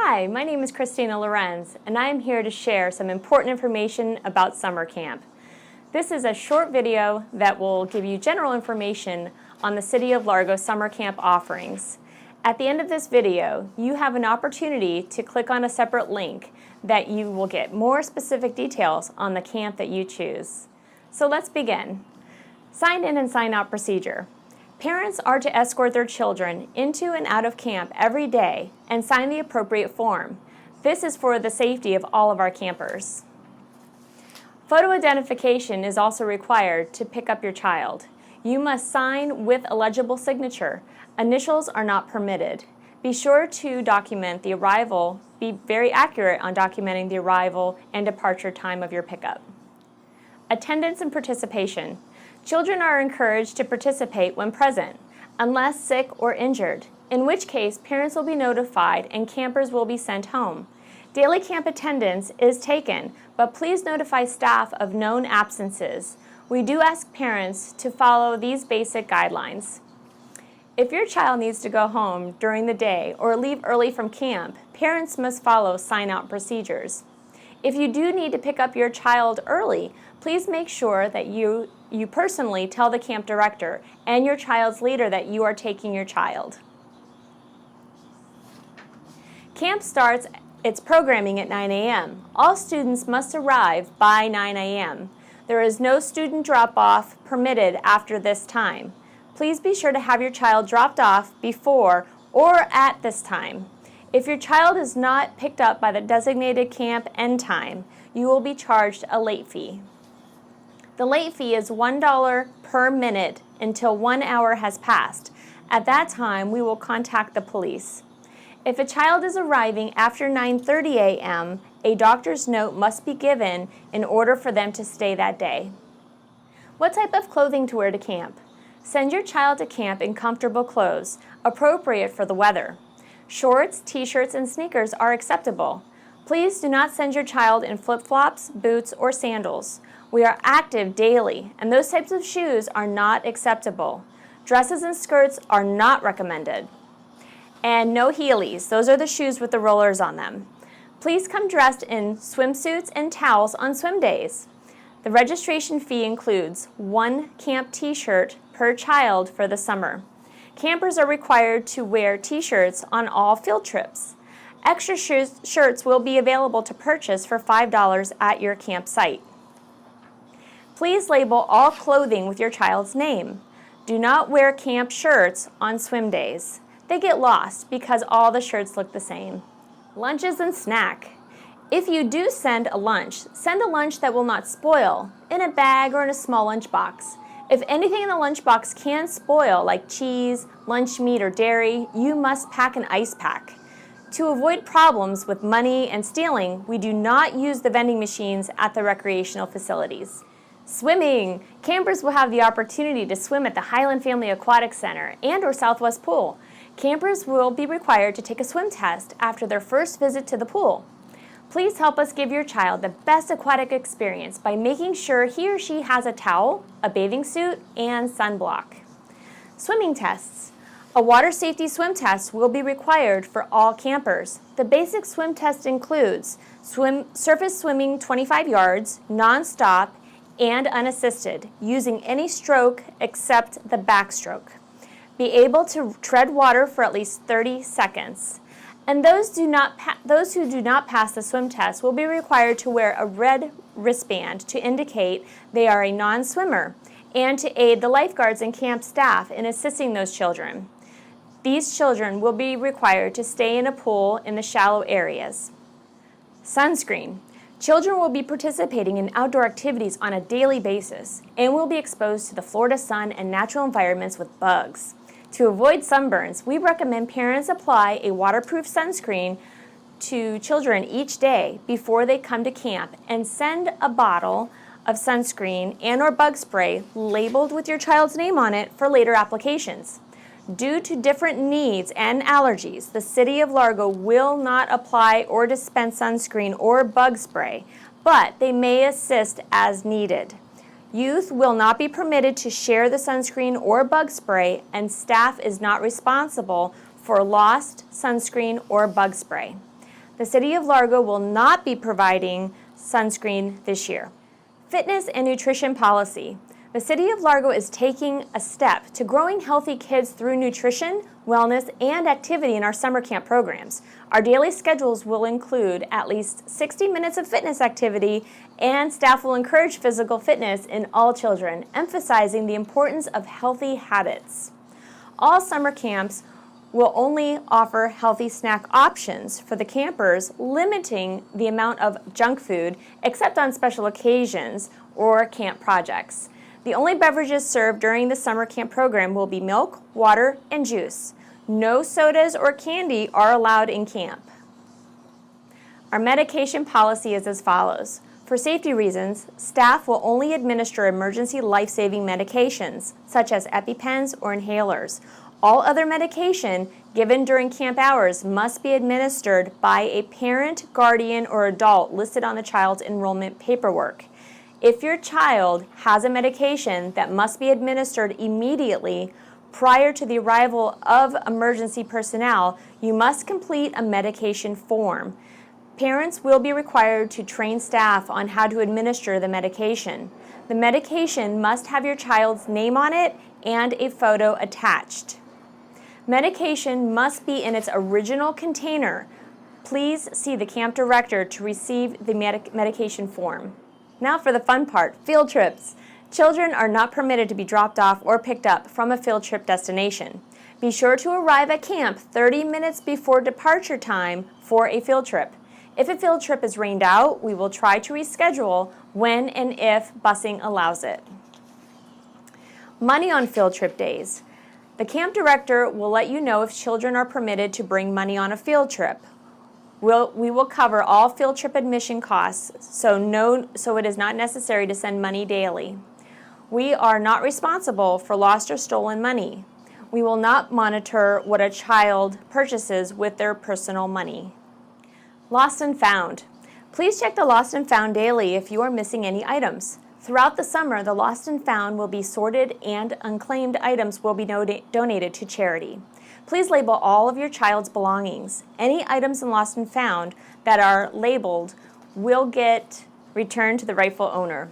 Hi, my name is Christina Lorenz, and I am here to share some important information about summer camp. This is a short video that will give you general information on the City of Largo summer camp offerings. At the end of this video, you have an opportunity to click on a separate link that you will get more specific details on the camp that you choose. So let's begin. Sign in and sign out procedure. Parents are to escort their children into and out of camp every day and sign the appropriate form. This is for the safety of all of our campers. Photo identification is also required to pick up your child. You must sign with a legible signature. Initials are not permitted. Be sure to document the arrival. Be very accurate on documenting the arrival and departure time of your pickup. Attendance and participation. Children are encouraged to participate when present, unless sick or injured, in which case parents will be notified and campers will be sent home. Daily camp attendance is taken, but please notify staff of known absences. We do ask parents to follow these basic guidelines. If your child needs to go home during the day or leave early from camp, parents must follow sign-out procedures. If you do need to pick up your child early, please make sure that you personally tell the camp director and your child's leader that you are taking your child. Camp starts its programming at 9 a.m. All students must arrive by 9 a.m. There is no student drop-off permitted after this time. Please be sure to have your child dropped off before or at this time. If your child is not picked up by the designated camp end time, you will be charged a late fee. The late fee is $1 per minute until 1 hour has passed. At that time, we will contact the police. If a child is arriving after 9:30 a.m., a doctor's note must be given in order for them to stay that day. What type of clothing to wear to camp? Send your child to camp in comfortable clothes, appropriate for the weather. Shorts, t-shirts, and sneakers are acceptable. Please do not send your child in flip-flops, boots, or sandals. We are active daily, and those types of shoes are not acceptable. Dresses and skirts are not recommended. And no Heelys. Those are the shoes with the rollers on them. Please come dressed in swimsuits and towels on swim days. The registration fee includes 1 camp t-shirt per child for the summer. Campers are required to wear t-shirts on all field trips. Extra shirts will be available to purchase for $5 at your campsite. Please label all clothing with your child's name. Do not wear camp shirts on swim days. They get lost because all the shirts look the same. Lunches and snack. If you do send a lunch that will not spoil in a bag or in a small lunch box. If anything in the lunchbox can spoil, like cheese, lunch meat, or dairy, you must pack an ice pack. To avoid problems with money and stealing, we do not use the vending machines at the recreational facilities. Swimming. Campers will have the opportunity to swim at the Highland Family Aquatic Center and or Southwest Pool. Campers will be required to take a swim test after their first visit to the pool. Please help us give your child the best aquatic experience by making sure he or she has a towel, a bathing suit, and sunblock. Swimming tests. A water safety swim test will be required for all campers. The basic swim test includes surface swimming 25 yards, non-stop, and unassisted, using any stroke except the backstroke. Be able to tread water for at least 30 seconds. And those who do not pass the swim test will be required to wear a red wristband to indicate they are a non-swimmer and to aid the lifeguards and camp staff in assisting those children. These children will be required to stay in a pool in the shallow areas. Sunscreen. Children will be participating in outdoor activities on a daily basis and will be exposed to the Florida sun and natural environments with bugs. To avoid sunburns, we recommend parents apply a waterproof sunscreen to children each day before they come to camp and send a bottle of sunscreen and or bug spray labeled with your child's name on it for later applications. Due to different needs and allergies, the City of Largo will not apply or dispense sunscreen or bug spray, but they may assist as needed. Youth will not be permitted to share the sunscreen or bug spray, and staff is not responsible for lost sunscreen or bug spray. The City of Largo will not be providing sunscreen this year. Fitness and nutrition policy. The City of Largo is taking a step to growing healthy kids through nutrition, wellness, and activity in our summer camp programs. Our daily schedules will include at least 60 minutes of fitness activity, and staff will encourage physical fitness in all children, emphasizing the importance of healthy habits. All summer camps will only offer healthy snack options for the campers, limiting the amount of junk food except on special occasions or camp projects. The only beverages served during the summer camp program will be milk, water, and juice. No sodas or candy are allowed in camp. Our medication policy is as follows. For safety reasons, staff will only administer emergency life-saving medications, such as EpiPens or inhalers. All other medication given during camp hours must be administered by a parent, guardian, or adult listed on the child's enrollment paperwork. If your child has a medication that must be administered immediately prior to the arrival of emergency personnel, you must complete a medication form. Parents will be required to train staff on how to administer the medication. The medication must have your child's name on it and a photo attached. Medication must be in its original container. Please see the camp director to receive the medication form. Now for the fun part, field trips. Children are not permitted to be dropped off or picked up from a field trip destination. Be sure to arrive at camp 30 minutes before departure time for a field trip. If a field trip is rained out, we will try to reschedule when and if busing allows it. Money on field trip days. The camp director will let you know if children are permitted to bring money on a field trip. We will cover all field trip admission costs, so it is not necessary to send money daily. We are not responsible for lost or stolen money. We will not monitor what a child purchases with their personal money. Lost and found. Please check the lost and found daily if you are missing any items. Throughout the summer, the lost and found will be sorted and unclaimed items will be donated to charity. Please label all of your child's belongings. Any items in lost and found that are labeled will get returned to the rightful owner.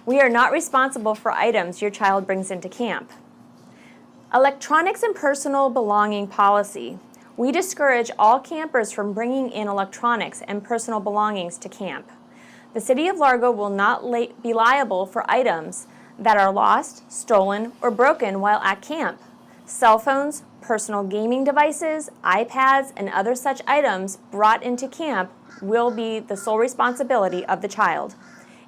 We are not responsible for items your child brings into camp. Electronics and personal belonging policy. We discourage all campers from bringing in electronics and personal belongings to camp. The City of Largo will not be liable for items that are lost, stolen, or broken while at camp. Cell phones, personal gaming devices, iPads, and other such items brought into camp will be the sole responsibility of the child.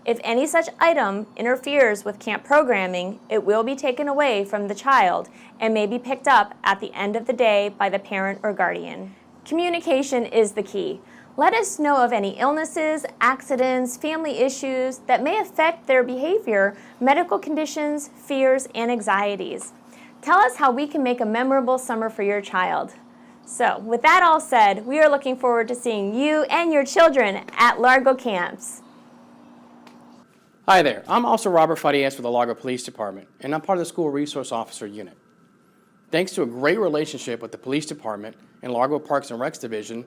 If any such item interferes with camp programming, it will be taken away from the child and may be picked up at the end of the day by the parent or guardian. Communication is the key. Let us know of any illnesses, accidents, family issues that may affect their behavior, medical conditions, fears, and anxieties. Tell us how we can make a memorable summer for your child. So, with that all said, we are looking forward to seeing you and your children at Largo camps. Hi there, I'm Officer Robert Fadias with the Largo Police Department, and I'm part of the School Resource Officer Unit. Thanks to a great relationship with the Police Department and Largo Parks and Recs Division,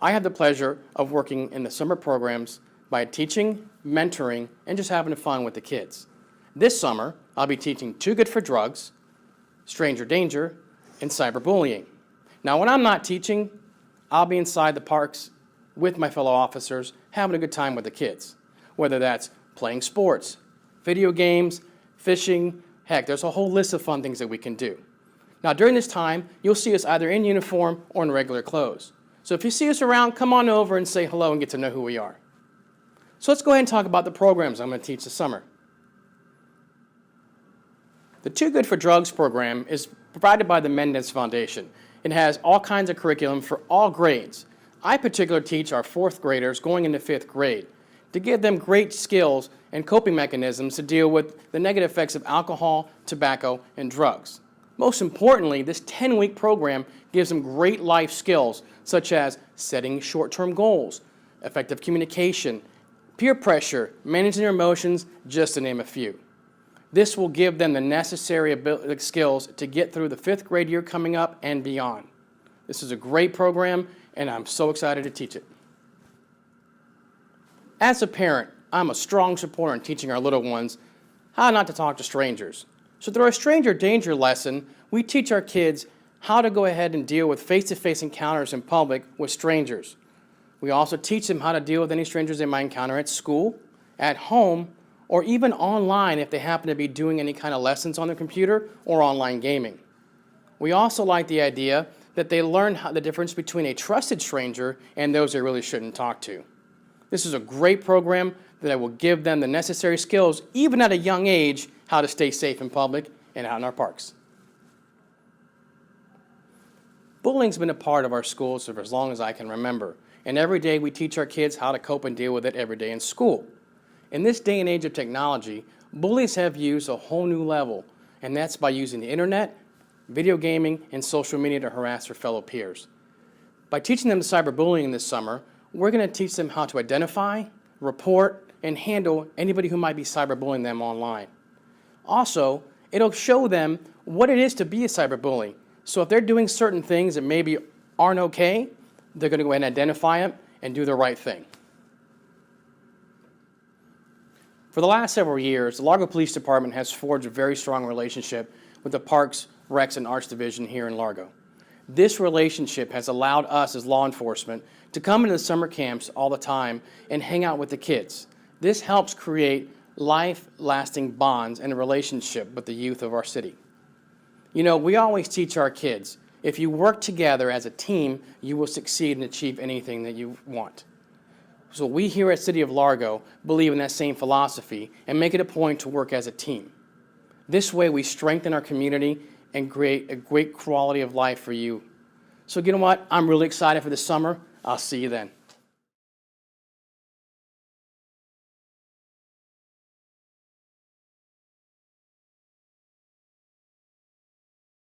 I had the pleasure of working in the summer programs by teaching, mentoring, and just having fun with the kids. This summer, I'll be teaching Too Good for Drugs, Stranger Danger, and cyberbullying. Now, when I'm not teaching, I'll be inside the parks with my fellow officers having a good time with the kids, whether that's playing sports, video games, fishing, heck, there's a whole list of fun things that we can do. Now, during this time, you'll see us either in uniform or in regular clothes. So if you see us around, come on over and say hello and get to know who we are. So let's go ahead and talk about the programs I'm going to teach this summer. The Too Good for Drugs program is provided by the Mendez Foundation. It has all kinds of curriculum for all grades. I particularly teach our 4th graders going into 5th grade to give them great skills and coping mechanisms to deal with the negative effects of alcohol, tobacco, and drugs. Most importantly, this 10-week program gives them great life skills such as setting short-term goals, effective communication, peer pressure, managing their emotions, just to name a few. This will give them the necessary skills to get through the 5th grade year coming up and beyond. This is a great program, and I'm so excited to teach it. As a parent, I'm a strong supporter in teaching our little ones how not to talk to strangers. So through our stranger danger lesson, we teach our kids how to go ahead and deal with face-to-face encounters in public with strangers. We also teach them how to deal with any strangers they might encounter at school, at home, or even online if they happen to be doing any kind of lessons on their computer or online gaming. We also like the idea that they learn the difference between a trusted stranger and those they really shouldn't talk to. This is a great program that will give them the necessary skills, even at a young age, how to stay safe in public and out in our parks. Bullying's been a part of our schools for as long as I can remember, and every day we teach our kids how to cope and deal with it every day in school. In this day and age of technology, bullies have used a whole new level, and that's by using the internet, video gaming, and social media to harass their fellow peers. By teaching them cyberbullying this summer, we're going to teach them how to identify, report, and handle anybody who might be cyberbullying them online. Also, it'll show them what it is to be a cyberbully. So if they're doing certain things that maybe aren't okay, they're going to go ahead and identify them and do the right thing. For the last several years, the Largo Police Department has forged a very strong relationship with the Parks, Recs, and Arts Division here in Largo. This relationship has allowed us as law enforcement to come into the summer camps all the time and hang out with the kids. This helps create life-lasting bonds and a relationship with the youth of our city. You know, we always teach our kids, if you work together as a team, you will succeed and achieve anything that you want. So we here at City of Largo believe in that same philosophy and make it a point to work as a team. This way we strengthen our community and create a great quality of life for you. So you know what? I'm really excited for the summer. I'll see you then.